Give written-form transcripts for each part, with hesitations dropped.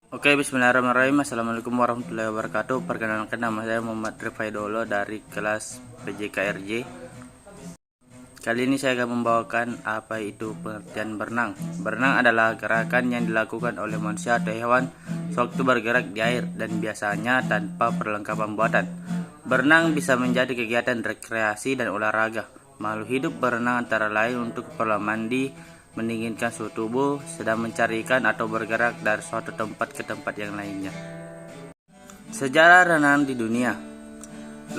Oke, bismillahirrahmanirrahim. Assalamualaikum warahmatullahi wabarakatuh. Perkenalkan, nama saya Muhammad Rifai Dolo dari kelas PJKRJ. Kali ini saya akan membawakan apa itu pengertian berenang. Berenang adalah gerakan yang dilakukan oleh manusia atau hewan sewaktu bergerak di air dan biasanya tanpa perlengkapan buatan. Berenang bisa menjadi kegiatan rekreasi dan olahraga. Makhluk hidup berenang antara lain untuk keperluan mandi, mendinginkan suhu tubuh, sedang mencari ikan atau bergerak dari suatu tempat ke tempat yang lainnya. Sejarah renang di dunia.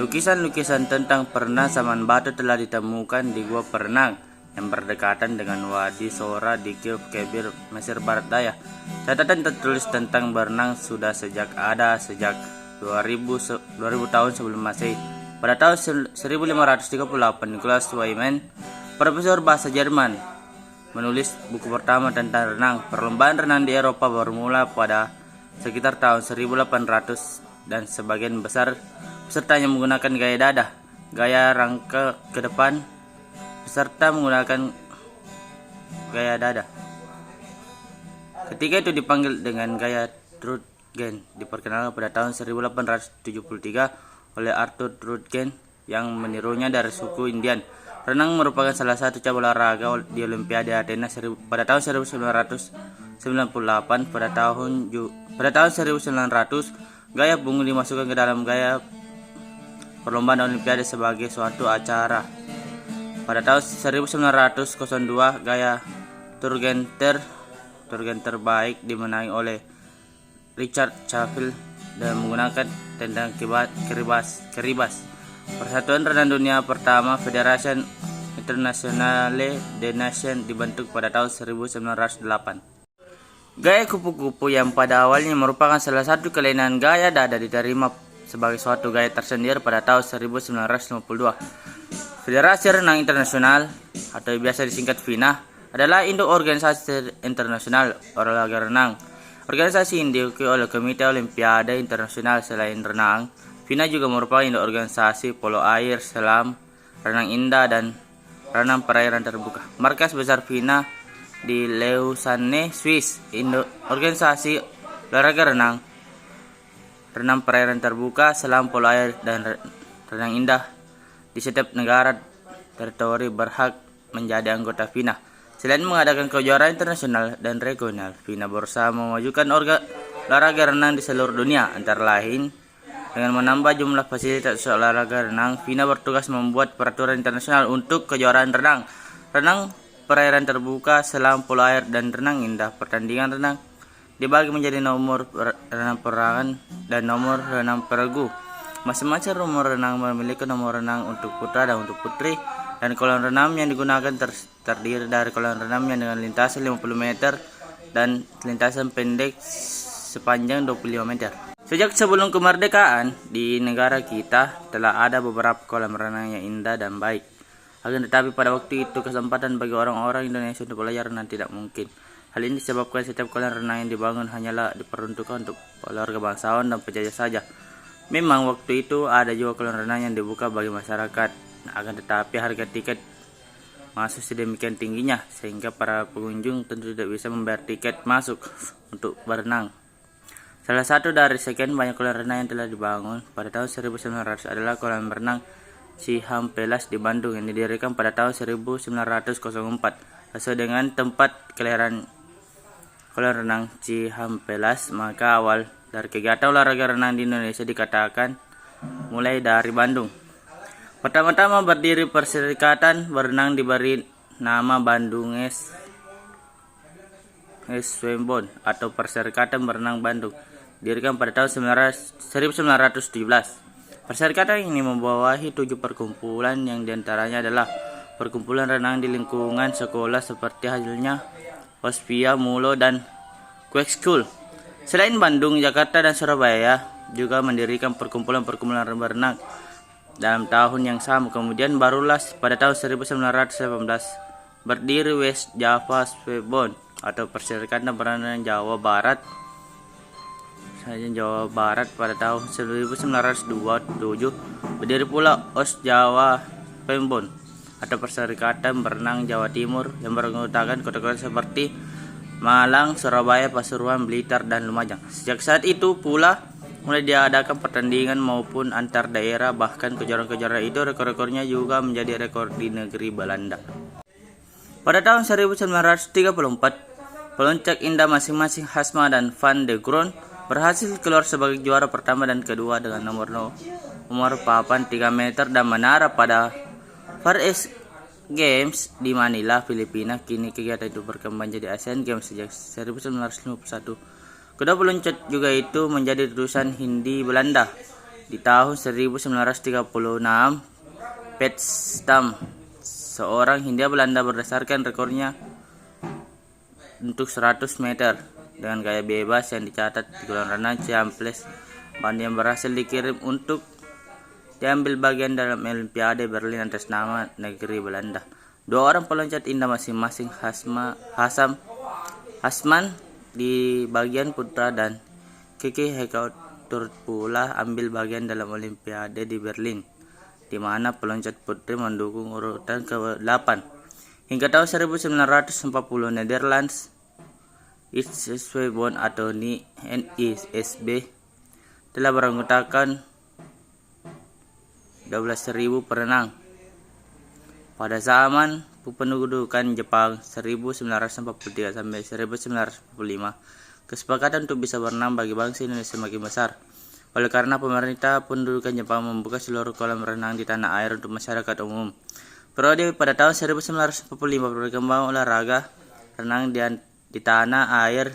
Lukisan-lukisan tentang perenang zaman batu telah ditemukan di gua perenang yang berdekatan dengan Wadi Sora di Kiev, Kebir, Mesir Barat Daya. Catatan tertulis tentang berenang sudah sejak 2000 tahun sebelum Masehi. Pada tahun 1538, Nikolaus Weimann, profesor bahasa Jerman, menulis buku pertama tentang renang. Perlombaan renang di Eropa bermula pada sekitar tahun 1800 dan sebagian besar pesertanya menggunakan gaya dada, gaya rangka ke depan. Peserta menggunakan gaya dada. Ketika itu dipanggil dengan gaya Röntgen. Diperkenalkan pada tahun 1873 oleh Arthur Röntgen yang menirunya dari suku Indian. Renang merupakan salah satu cabang olahraga di Olimpiade Athena pada tahun 1998. Pada tahun 1900, gaya punggung dimasukkan ke dalam gaya perlombaan Olimpiade sebagai suatu acara. Pada tahun 1902, gaya Turgen terbaik dimenangi oleh Richard Cavil dan menggunakan tendang keribas. Persatuan Renang Dunia pertama, Federation Internationale des Nations, dibentuk pada tahun 1908. Gaya kupu-kupu yang pada awalnya merupakan salah satu kelainan gaya dada diterima sebagai suatu gaya tersendiri pada tahun 1952. Federasi Renang Internasional atau biasa disingkat FINA adalah induk organisasi internasional olahraga renang. Organisasi ini diikuti oleh Komite Olimpiade Internasional. Selain renang, FINA juga merupakan induk organisasi polo air, selam, renang indah, dan renang perairan terbuka. Markas besar FINA di Lausanne, Swiss. Induk organisasi olahraga renang perairan terbuka, selam, polo air, dan renang indah di setiap negara teritori berhak menjadi anggota FINA. Selain mengadakan kejuaraan internasional dan regional, FINA berusaha memajukan olahraga renang di seluruh dunia. Antara lain, dengan menambah jumlah fasilitas olahraga renang, FINA bertugas membuat peraturan internasional untuk kejuaraan renang perairan terbuka, selam, polo air, dan renang indah. Pertandingan renang dibagi menjadi nomor renang perorangan dan nomor renang peregu. Masing-masing nomor renang memiliki nomor renang untuk putra dan untuk putri, dan kolam renang yang digunakan terdiri dari kolam renang yang dengan lintasan 50 meter dan lintasan pendek sepanjang 25 meter. Sejak sebelum kemerdekaan, di negara kita telah ada beberapa kolam renang yang indah dan baik. Akan tetapi pada waktu itu kesempatan bagi orang-orang Indonesia untuk belajar renang tidak mungkin. Hal ini disebabkan setiap kolam renang yang dibangun hanyalah diperuntukkan untuk keluarga bangsawan dan penjajah saja. Memang waktu itu ada juga kolam renang yang dibuka bagi masyarakat. Akan tetapi harga tiket masuk sedemikian tingginya sehingga para pengunjung tentu tidak bisa membayar tiket masuk untuk berenang. Salah satu dari sekian banyak kolam renang yang telah dibangun pada tahun 1900 adalah kolam renang Cihampelas di Bandung yang didirikan pada tahun 1904 sesuai dengan tempat kelahiran kolam renang Cihampelas. Maka awal dari kegiatan olahraga renang di Indonesia dikatakan mulai dari Bandung. Pertama-tama berdiri Perserikatan Berenang diberi nama Bandung Swembon atau Perserikatan Berenang Bandung, didirikan pada tahun 1917. Perserikatan ini membawahi 7 perkumpulan yang diantaranya adalah perkumpulan renang di lingkungan sekolah seperti halnya Hospia, Mulo, dan Quick School. Selain Bandung, Jakarta, dan Surabaya juga mendirikan perkumpulan-perkumpulan berenang dalam tahun yang sama. Kemudian barulah pada tahun 1918 berdiri West Java Swebon atau Perserikatan Berenang Jawa Barat pada tahun 1927. Berdiri pula Ost Jawa Pembon atau Perserikatan Berenang Jawa Timur yang beranggotakan kota-kota seperti Malang, Surabaya, Pasuruan, Blitar, dan Lumajang. Sejak saat itu pula mulai diadakan pertandingan maupun antar daerah, bahkan kejuaraan-kejuaraan itu rekor-rekornya juga menjadi rekor di negeri Belanda. Pada tahun 1934, peloncak indah masing-masing Hasma dan Van de Grond berhasil keluar sebagai juara pertama dan kedua dengan nomor papan 3 meter dan menara pada Far East Games di Manila, Filipina. Kini kegiatan itu berkembang jadi Asian Games sejak 1951. Kedua peloncat juga itu menjadi terusan Hindi Belanda. Di tahun 1936, Potsdam, seorang Hindia Belanda berdasarkan rekornya untuk 100 meter dengan gaya bebas yang dicatat di kolam renang Champlain Band yang berhasil dikirim untuk diambil bagian dalam Olimpiade Berlin atas nama negeri Belanda. Dua orang peloncat indah masing-masing Hasman di bagian putra dan Kiki Hekaut turut pula ambil bagian dalam Olimpiade di Berlin, di mana peloncat putri mendukung urutan ke-8. Hingga tahun 1940, Netherlands Zwembad atau NISB telah beranggotakan 12.000 perenang. Pada zaman pendudukan Jepang 1943 sampai 1945, kesepakatan untuk bisa berenang bagi bangsa Indonesia semakin besar. Oleh karena pemerintah pendudukan Jepang membuka seluruh kolam renang di tanah air untuk masyarakat umum. Periode pada tahun 1945 berkembang olahraga renang di tanah air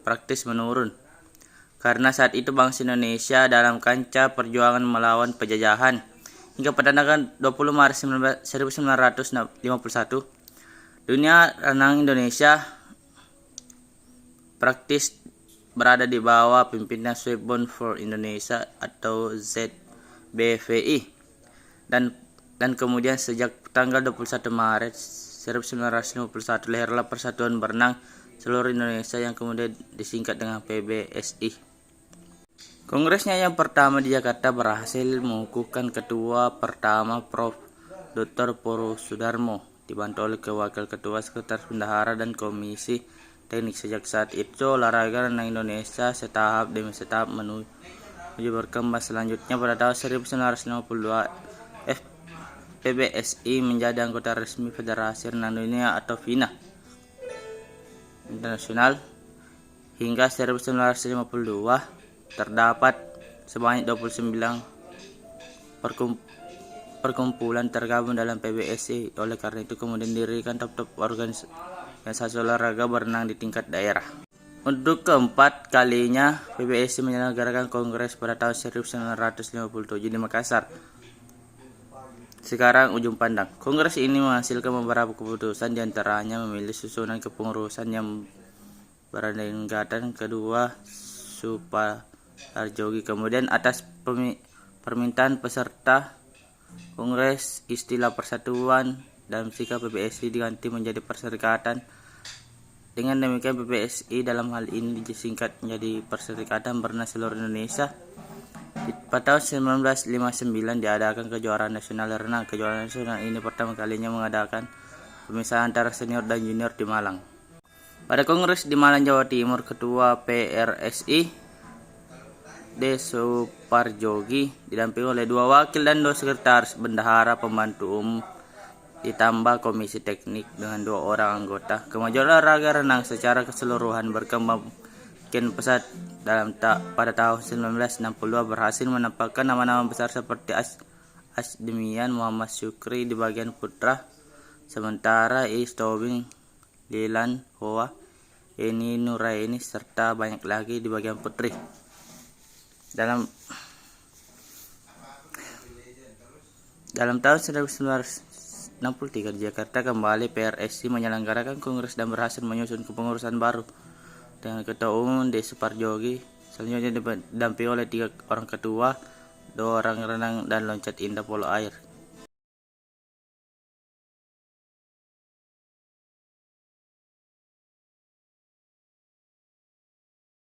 praktis menurun. Karena saat itu bangsa Indonesia dalam kancah perjuangan melawan penjajahan. Hingga pada tanggal 20 Maret 1951, dunia renang Indonesia praktis berada di bawah pimpinan Zwembad for Indonesia atau ZBVI. Dan kemudian sejak tanggal 21 Maret 1951 lahirlah Persatuan Berenang Seluruh Indonesia yang kemudian disingkat dengan PBSI. Kongresnya yang pertama di Jakarta berhasil mengukuhkan ketua pertama Prof. Dr. Purwosudarmo, dibantu oleh wakil ketua, sekretaris bendahara, dan komisi teknik. Sejak saat itu olahraga renang Indonesia setahap demi setahap menuju berkembang. Selanjutnya pada tahun 1952 PBSI menjadi anggota resmi Federasi Renang Dunia atau FINA Internasional. Hingga 1952 terdapat sebanyak 29 perkumpulan tergabung dalam PBSI. Oleh karena itu kemudian didirikan top organisasi olahraga berenang di tingkat daerah. Untuk keempat kalinya PBSI menyelenggarakan kongres pada tahun 1957 di Makassar, sekarang Ujung Pandang. Kongres ini menghasilkan beberapa keputusan, diantaranya memilih susunan kepengurusan yang berdekatan kedua Suparjogi. Kemudian atas permintaan peserta Kongres, istilah persatuan dan sikap PBSI diganti menjadi perserikatan. Dengan demikian PBSI dalam hal ini disingkat menjadi Perserikatan Berenang Seluruh Indonesia. Pada tahun 1959 diadakan kejuaraan nasional renang. Kejuaraan nasional ini pertama kalinya mengadakan pemisahan antara senior dan junior di Malang. Pada Kongres di Malang, Jawa Timur, Ketua PRSI D. Suparjogi didampingi oleh 2 wakil dan 2 sekretaris bendahara pembantu umum, ditambah komisi teknik dengan 2 orang anggota. Kemajuan olahraga renang secara keseluruhan berkembang makin pesat. Pada tahun 1962 berhasil menampakkan nama-nama besar seperti Asdemian Muhammad Syukri di bagian putra, sementara Is Tobing, Lilan Hoa, Eni Nuraini serta banyak lagi di bagian putri. Dalam tahun 1963 di Jakarta kembali PRSI menyelenggarakan kongres dan berhasil menyusun kepengurusan baru dengan ketua umum D. Suparjogi. Selanjutnya didampingi oleh 3 orang ketua, 2 orang renang dan loncat indah polo air.